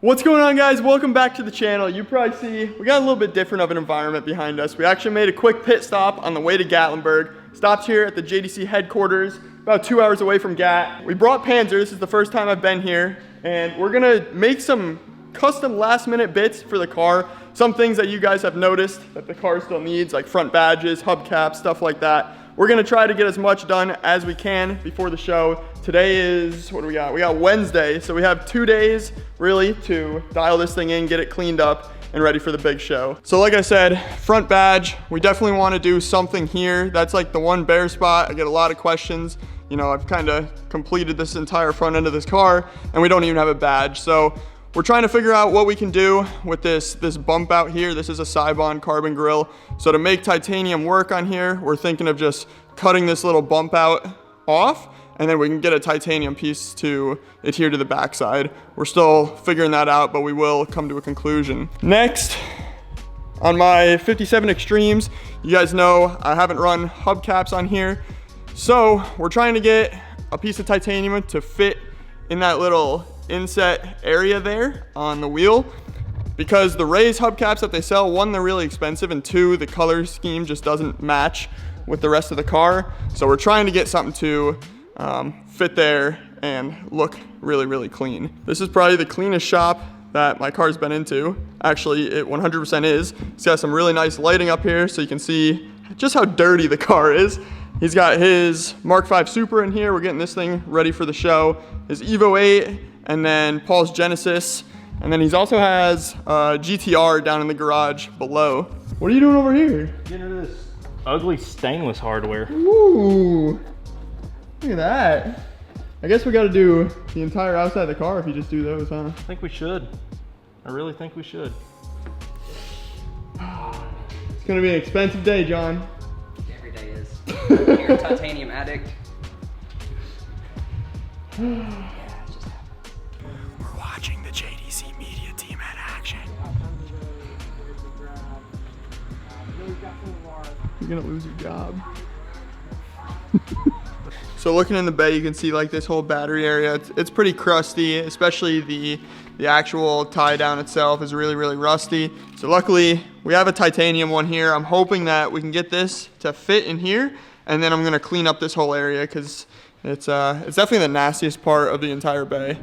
What's going on, guys? Welcome back to the channel. You probably see we got a little bit different of an environment behind us. We actually made a quick pit stop on the way to Gatlinburg. Stopped here at the JDC headquarters, about 2 hours away from Gat. We brought Panzer. This is the first time I've been here, and we're gonna make some custom last-minute bits for the car. Some things that you guys have noticed that the car still needs, like front badges, hubcaps, stuff like that. We're gonna try to get as much done as we can before the show. Today is, what do we got? We got Wednesday, so we have 2 days really to dial this thing in, get it cleaned up, and ready for the big show. So like I said, front badge, we definitely wanna do something here. That's like the one bare spot. I get a lot of questions. You know, I've kinda completed this entire front end of this car, and we don't even have a badge. So we're trying to figure out what we can do with this bump out here. This is a Cybon carbon grill. So to make titanium work on here, we're thinking of just cutting this little bump out off, and then we can get a titanium piece to adhere to the backside. We're still figuring that out, but we will come to a conclusion. Next, on my 57 Extremes, you guys know I haven't run hubcaps on here. So we're trying to get a piece of titanium to fit in that little inset area there on the wheel, because the raised hubcaps that they sell, one, they're really expensive, and two, the color scheme just doesn't match with the rest of the car. So we're trying to get something to fit there and look really, really clean. This is probably the cleanest shop that my car's been into. Actually, it 100% is. It's got some really nice lighting up here so you can see just how dirty the car is. He's got his Mark V Super in here. We're getting this thing ready for the show. His Evo 8, and then Paul's Genesis. And then he's also has GTR down in the garage below. What are you doing over here? Getting rid of this ugly stainless hardware. Ooh, look at that. I guess we got to do the entire outside of the car if you just do those, huh? I think we should. I really think we should. It's gonna be an expensive day, John. Every day is. You're a titanium addict. Yeah, it just happened. We're watching the JDC media team at action. You're gonna lose your job. So looking in the bay, you can see like this whole battery area. It's pretty crusty, especially the actual tie down itself is really, really rusty. So luckily we have a titanium one here. I'm hoping that we can get this to fit in here, and then I'm gonna clean up this whole area because it's definitely the nastiest part of the entire bay.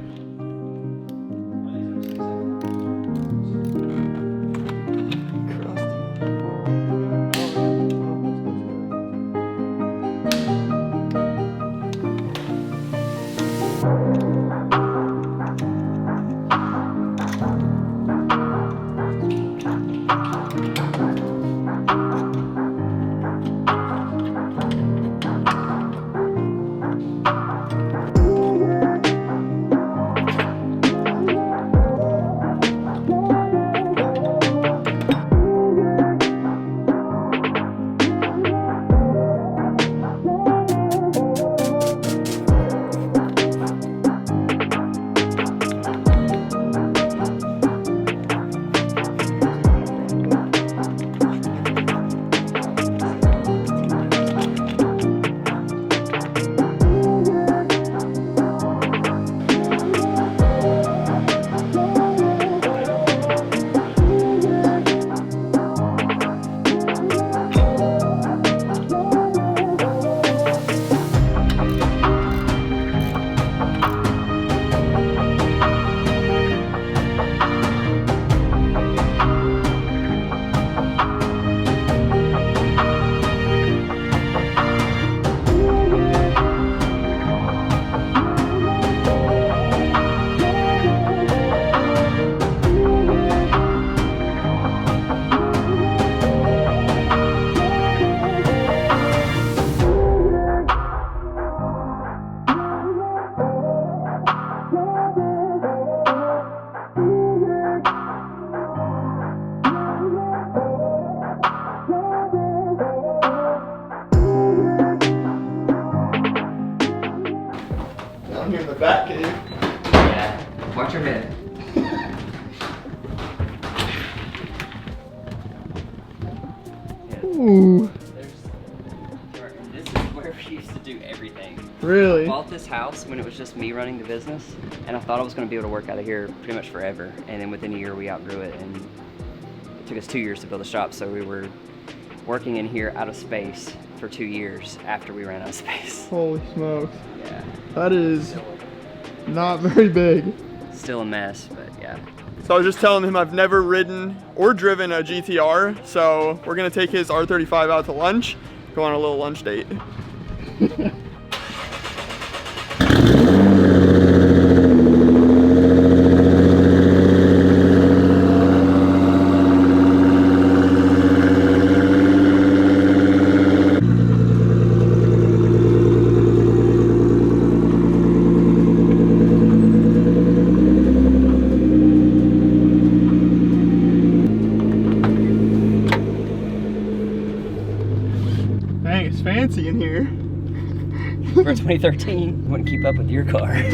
Here in the back cave. Yeah, watch your head. Ooh. This is where we used to do everything. Really? All bought this house when it was just me running the business, and I thought I was going to be able to work out of here pretty much forever. And then within a year, we outgrew it, and it took us 2 years to build a shop. So we were working in here out of space for 2 years after we ran out of space. Holy smokes. Yeah. That is not very big. Still a mess, but yeah. So I was just telling him I've never ridden or driven a GTR, so we're gonna take his R35 out to lunch, go on a little lunch date. Dang, it's fancy in here. For 2013, wouldn't keep up with your car. Damn,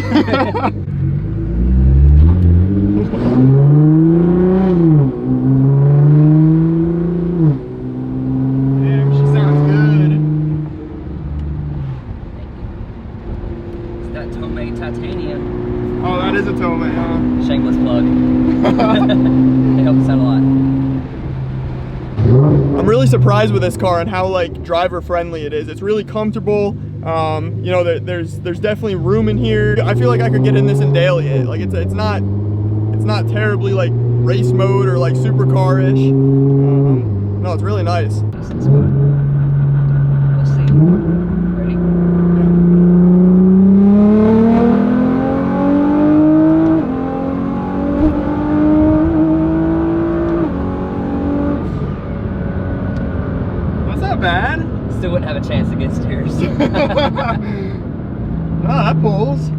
she sounds good. It's that Domini titanium. Oh, that is a Tome, huh? Shameless plug. They help us out a lot. I'm really surprised with this car and how like driver friendly it is. It's really comfortable. You know, there's definitely room in here. I feel like I could get in this and daily it. Like it's not terribly like race mode or like supercar-ish. No, it's really nice. This is good. We'll see. Ready? That's not bad. Still wouldn't have a chance against yours. Oh, that pulls.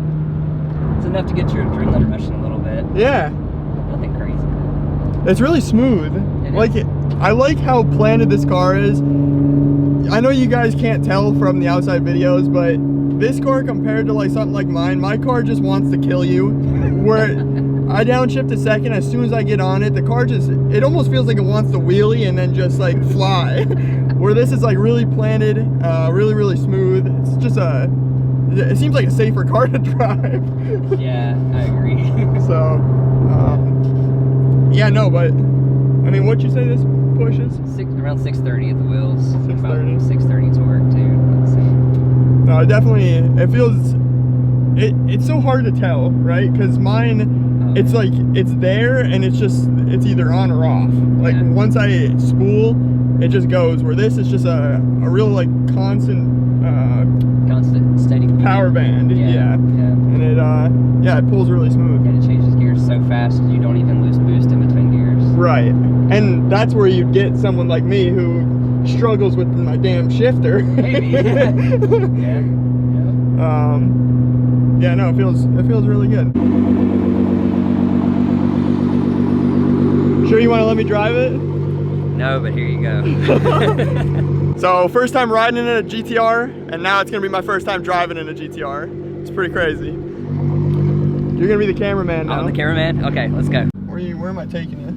It's enough to get your adrenaline rushing a little bit. Yeah. Nothing crazy. It's really smooth. It Like is. I like how planted this car is. I know you guys can't tell from the outside videos, but this car compared to like something like mine, my car just wants to kill you. Where I downshift a second, as soon as I get on it, the car just, it almost feels like it wants to wheelie and then just like fly. Where this is like really planted, really smooth. It's just it seems like a safer car to drive. Yeah, I agree. So, yeah, no, but, I mean, what'd you say this pushes? Around 630 at the wheels. 630. About 630 torque too. Let's see. No, definitely, it feels, it's so hard to tell, right? Because mine, it's like, it's there and it's either on or off. Like, Yeah. once I spool, it just goes, where this is just a real, like, constant, Constant, steady power band. Yeah. And it, yeah, it pulls really smooth. And it changes gears so fast you don't even lose boost in between gears. Right. And that's where you get someone like me who struggles with my damn shifter. Maybe. Yeah. Yeah, no, it feels really good. Sure you want to let me drive it? No, but here you go. So, first time riding in a GTR, and now it's gonna be my first time driving in a GTR. It's pretty crazy. You're gonna be the cameraman now. I'm the cameraman? Okay, let's go. Where am I taking you?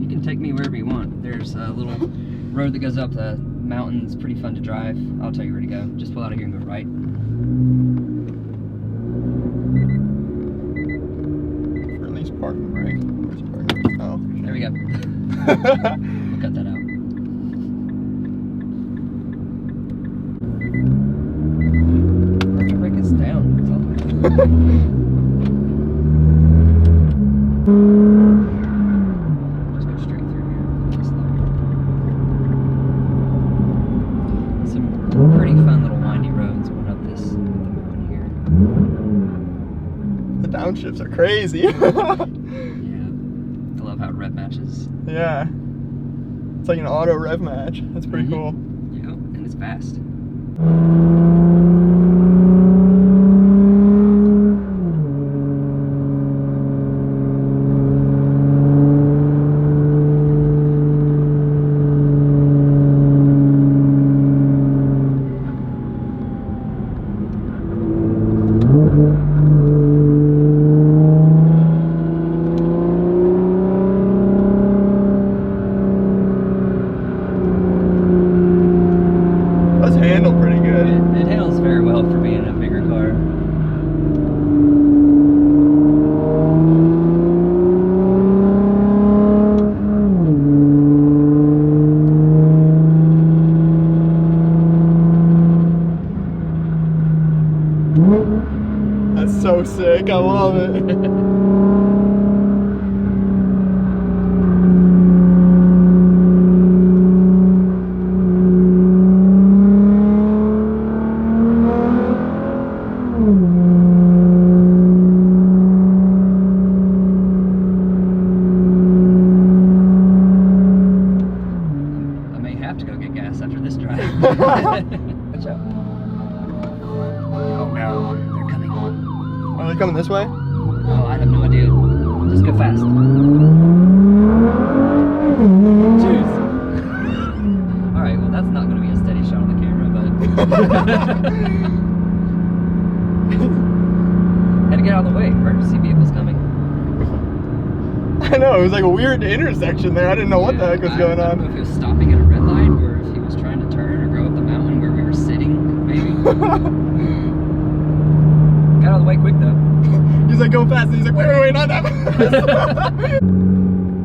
You can take me wherever you want. There's a little road that goes up the mountain. It's pretty fun to drive. I'll tell you where to go. Just pull out of here and go right. For at least parking brake. Where's parking? Oh. There we go. We'll cut that out. Parking brake is down. It's all just go straight through here. Some pretty fun little windy roads going up this mountain here. The downshifts are crazy. Yeah. I love how it rev matches. Yeah. It's like an auto rev match. That's pretty cool. Yeah, and it's fast. Does handle pretty good. It handles very well. so sick. I love it. I may have to go get gas after this drive. Watch out. Oh no, they're coming. Are they coming this way? Oh, I have no idea. Just go fast. Jeez. Alright, well that's not going to be a steady shot on the camera, but... Had to get out of the way. Emergency vehicle's coming. I know, it was like a weird intersection there. I didn't know what the heck was going I don't know on. if he was stopping at a red light or if he was trying to turn or go up the mountain where we were sitting, maybe. Got out of the way quick though. He's like, go fast. And he's like, wait, not that fast.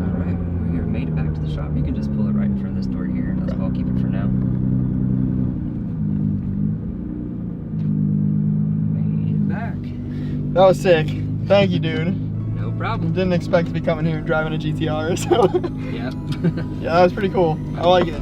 Alright, we made it back to the shop. You can just pull it right in front of this door here. That's why I'll keep it for now. Made it back. That was sick. Thank you, dude. No problem. Didn't expect to be coming here and driving a GTR, so. Yeah. Yeah, that was pretty cool. I like it.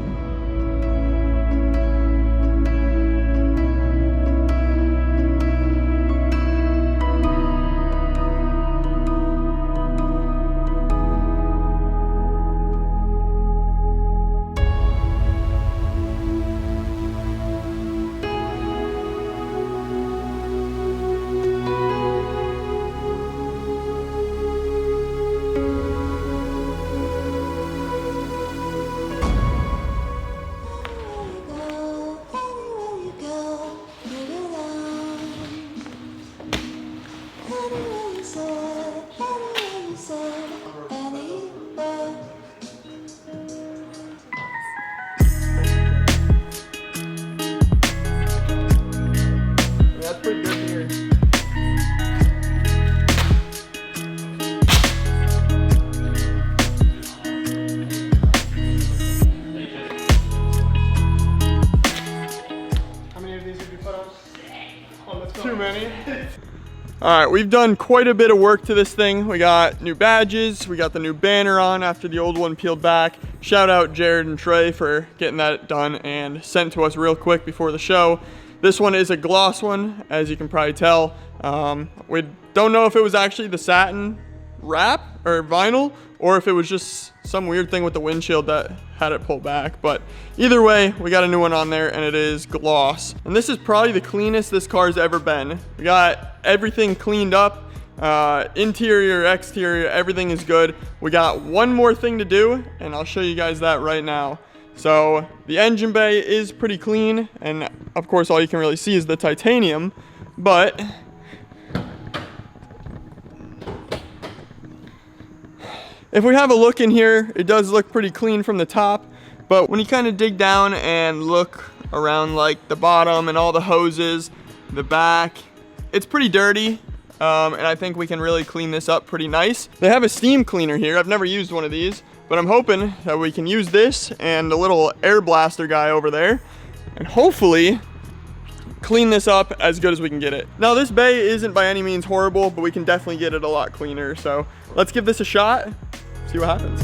That's pretty good here. How many of these did you put on? Oh, that's too many. All right, we've done quite a bit of work to this thing. We got new badges, we got the new banner on after the old one peeled back. Shout out Jared and Trey for getting that done and sent to us real quick before the show. This one is a gloss one, as you can probably tell. We don't know if it was actually the satin wrap or vinyl, or if it was just some weird thing with the windshield that had it pulled back. But either way, we got a new one on there and it is gloss. And this is probably the cleanest this car's ever been. We got everything cleaned up, interior, exterior, everything is good. We got one more thing to do and I'll show you guys that right now. So the engine bay is pretty clean, and of course all you can really see is the titanium, but if we have a look in here, it does look pretty clean from the top, but when you kind of dig down and look around like the bottom and all the hoses, the back, it's pretty dirty. And I think we can really clean this up pretty nice. They have a steam cleaner here. I've never used one of these, but I'm hoping that we can use this and the little air blaster guy over there and hopefully clean this up as good as we can get it. Now this bay isn't by any means horrible, but we can definitely get it a lot cleaner. So let's give this a shot, see what happens.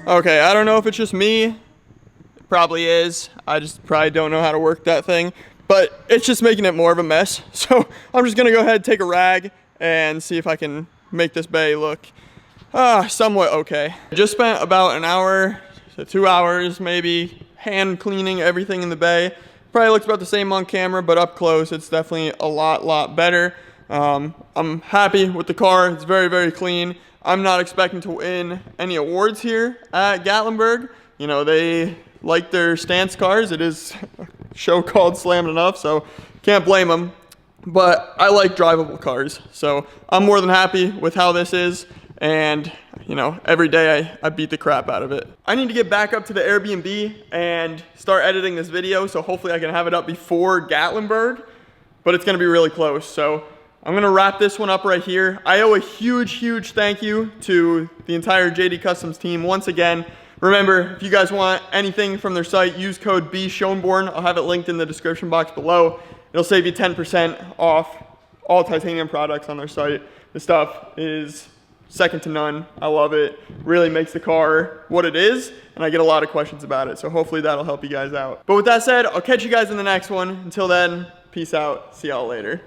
Okay, I don't know if it's just me. It probably is. I just probably don't know how to work that thing, but it's just making it more of a mess. So I'm just gonna go ahead, take a rag and see if I can make this bay look somewhat okay. I just spent about an hour to 2 hours maybe hand cleaning everything in the bay. Probably looks about the same on camera, but up close it's definitely a lot better. I'm happy with the car. It's very, very clean. I'm not expecting to win any awards here at Gatlinburg. You know, they like their stance cars. It is a show called Slammedenuff, so can't blame them. But I like drivable cars, so I'm more than happy with how this is. and you know, every day I beat the crap out of it. I need to get back up to the Airbnb and start editing this video, so hopefully I can have it up before Gatlinburg, but it's gonna be really close. So I'm gonna wrap this one up right here. I owe a huge thank you to the entire JD Customs team once again. Remember, if you guys want anything from their site, use code BSchoenborn. I'll have it linked in the description box below. It'll save you 10% off all titanium products on their site. The stuff is second to none. I love it. Really makes the car what it is, and I get a lot of questions about it. So hopefully that'll help you guys out. But with that said, I'll catch you guys in the next one. Until then, peace out. See y'all later.